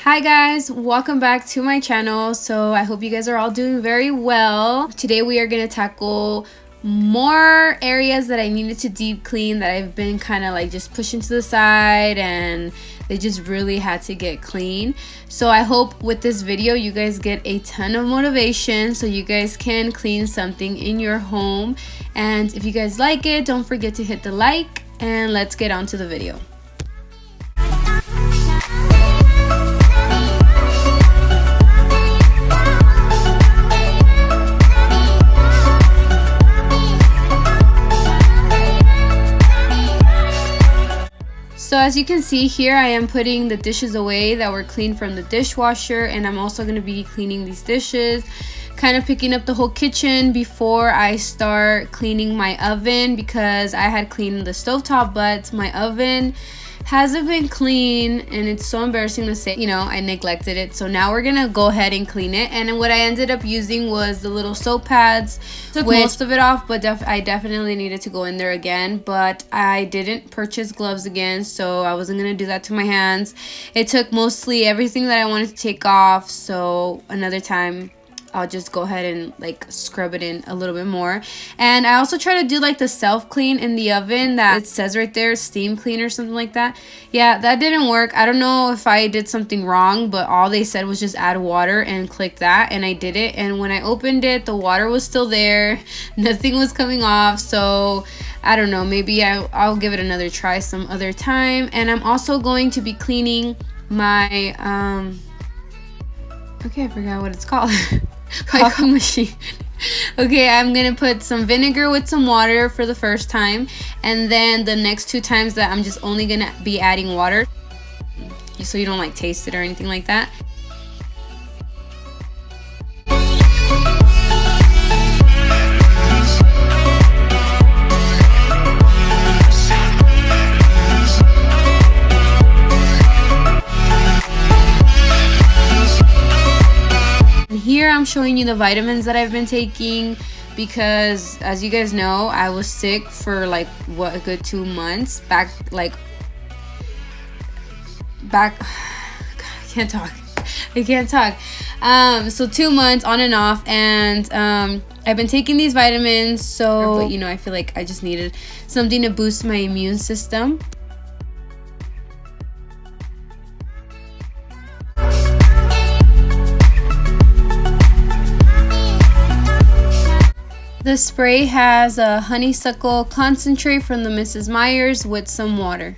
Hi guys, welcome back to my channel. So I hope you guys are all doing very well. Today we are going to tackle more areas that I needed to deep clean that I've been kind of like just pushing to the side and they just really had to get clean. So I hope with this video you guys get a ton of motivation so you guys can clean something in your home. And if you guys like it, don't forget to hit the like and let's get on to the video. So as you can see here, I am putting the dishes away that were cleaned from the dishwasher, and I'm also going to be cleaning these dishes, kind of picking up the whole kitchen before I start cleaning my oven, because I had cleaned the stovetop, but my oven hasn't been clean and it's so embarrassing to say, you know, I neglected it. So now we're gonna go ahead and clean it. And what I ended up using was the little soap pads. Took most of it off, but I definitely needed to go in there again, but I didn't purchase gloves again, so I wasn't gonna do that to my hands. It took mostly everything that I wanted to take off, so another time I'll just go ahead and like scrub it in a little bit more. And I also try to do like the self clean in the oven that it says right there, steam clean or something like that. Yeah, that didn't work. I don't know if I did something wrong, but all they said was just add water and click that, and I did it. And when I opened it, the water was still there, nothing was coming off. So I don't know, maybe I'll give it another try some other time. And I'm also going to be cleaning my okay, I forgot what it's called. My coffee machine. Okay, I'm gonna put some vinegar with some water for the first time, and then the next 2 times that I'm just only gonna be adding water so you don't like taste it or anything like that. Here I'm showing you the vitamins that I've been taking, because as you guys know, I was sick for like what, a good 2 months back. God, I can't talk. So 2 months on and off, and I've been taking these vitamins, so you know, I feel like I just needed something to boost my immune system. The spray has a honeysuckle concentrate from the Mrs. Meyer's with some water.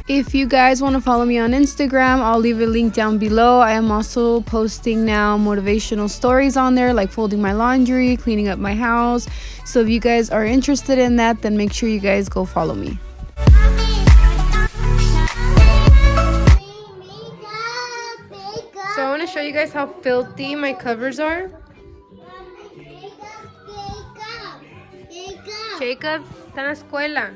If you guys want to follow me on Instagram, I'll leave a link down below. I am also posting now motivational stories on there, like folding my laundry, cleaning up my house. So if you guys are interested in that, then make sure you guys go follow me. So I want to show you guys how filthy my covers are. Jacob, está en la escuela.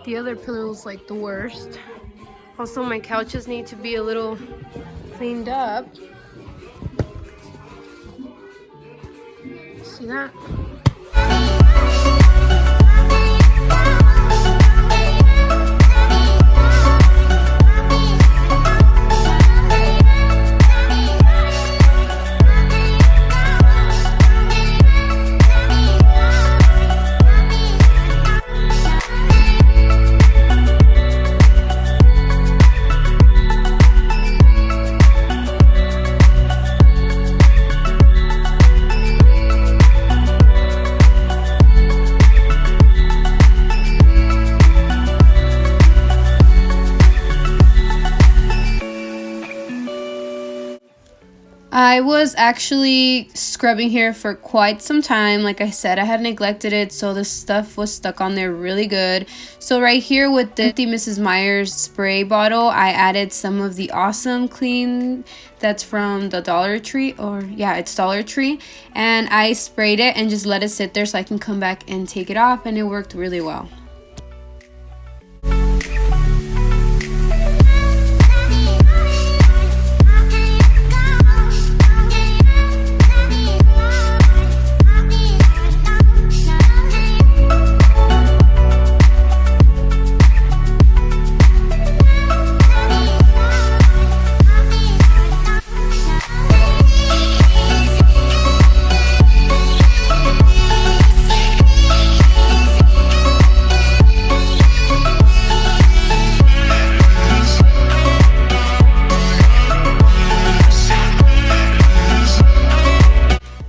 The other pillow is like the worst. Also, my couches need to be a little cleaned up. See that? I was actually scrubbing here for quite some time. Like I said, I had neglected it, so the stuff was stuck on there really good. So right here with the Mrs. Meyer's spray bottle, I added some of the Awesome Clean that's from the Dollar Tree, or yeah, it's Dollar Tree, and I sprayed it and just let it sit there so I can come back and take it off, and it worked really well.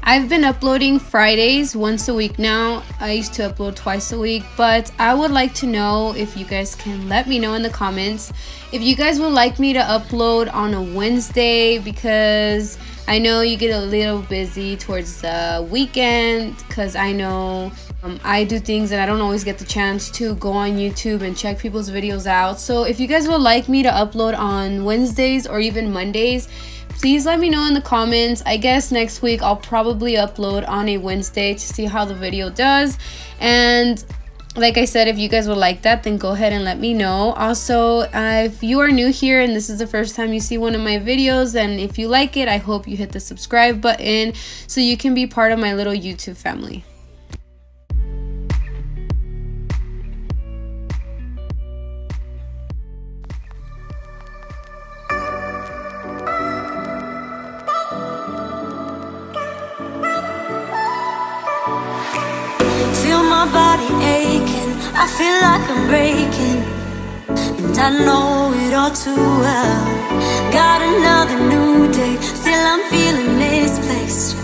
I've been uploading Fridays once a week now. I used to upload twice a week, but I would like to know if you guys can let me know in the comments if you guys would like me to upload on a Wednesday, because I know you get a little busy towards the weekend, because I know I do things and I don't always get the chance to go on YouTube and check people's videos out. So if you guys would like me to upload on Wednesdays or even Mondays, please let me know in the comments. I guess next week I'll probably upload on a Wednesday to see how the video does. And like I said, if you guys would like that, then go ahead and let me know. Also, if you are new here and this is the first time you see one of my videos, and if you like it, I hope you hit the subscribe button so you can be part of my little YouTube family. Feel my body aching, I feel like I'm breaking, and I know it all too well. Got another new day, still I'm feeling misplaced.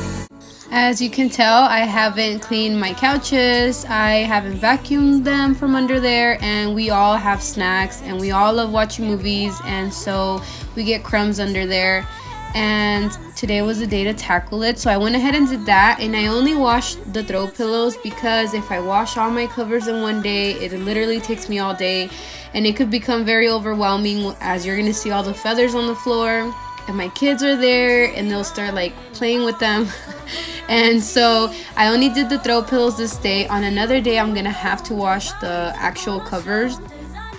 As you can tell, I haven't cleaned my couches, I haven't vacuumed them from under there, and we all have snacks and we all love watching movies, and so we get crumbs under there. And today was the day to tackle it, so I went ahead and did that. And I only washed the throw pillows because if I wash all my covers in one day, it literally takes me all day, and it could become very overwhelming, as you're gonna see all the feathers on the floor and my kids are there and they'll start like playing with them. And so I only did the throw pillows this day. On another day I'm gonna have to wash the actual covers.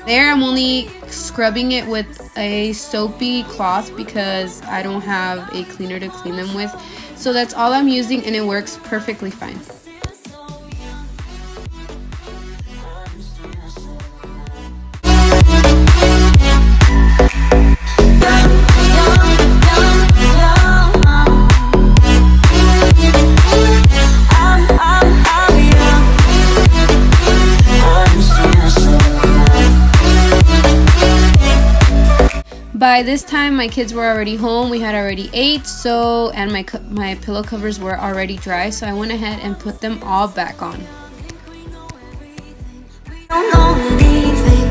There I'm only scrubbing it with a soapy cloth because I don't have a cleaner to clean them with. So that's all I'm using, and it works perfectly fine. By this time my kids were already home. We had already ate, so and my pillow covers were already dry, so I went ahead and put them all back on. Don't know anything,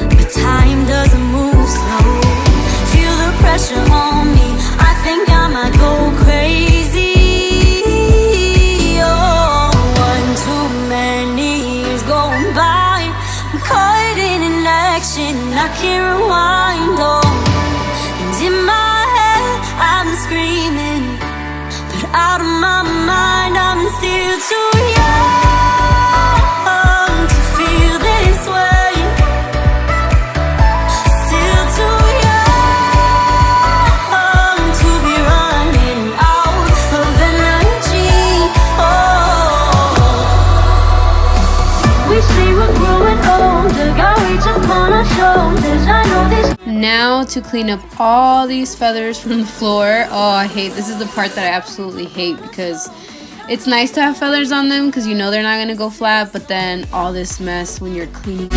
but time doesn't move slow. Feel the pressure on me, I think I might go crazy. Oh, one too many years going by, I'm caught in inaction, I can't rewind. Oh, and in my head I'm screaming, but out of my mind I'm still too young to feel this way. Still too young to be running out of energy. Oh, we say we're growing older, got weights upon our shoulders. I know this. Now to clean up all these feathers from the floor. Oh, I hate, this is the part that I absolutely hate, because it's nice to have feathers on them because you know they're not going to go flat, but then all this mess when you're cleaning.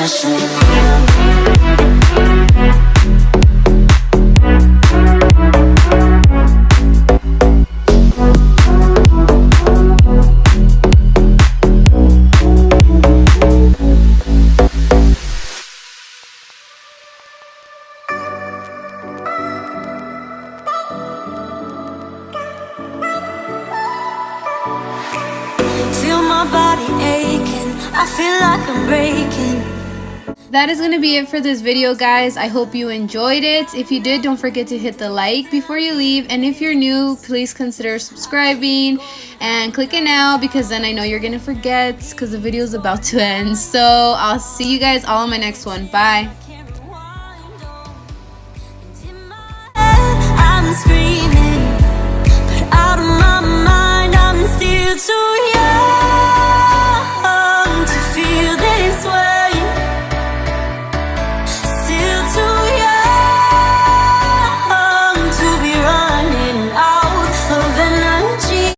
Feel my body aching, I feel like I'm breaking. That is going to be it for this video, guys. I hope you enjoyed it. If you did, don't forget to hit the like before you leave, and if you're new, please consider subscribing and clicking out, because then I know you're gonna forget because the video is about to end. So I'll see you guys all in my next one. Bye. I'm screaming.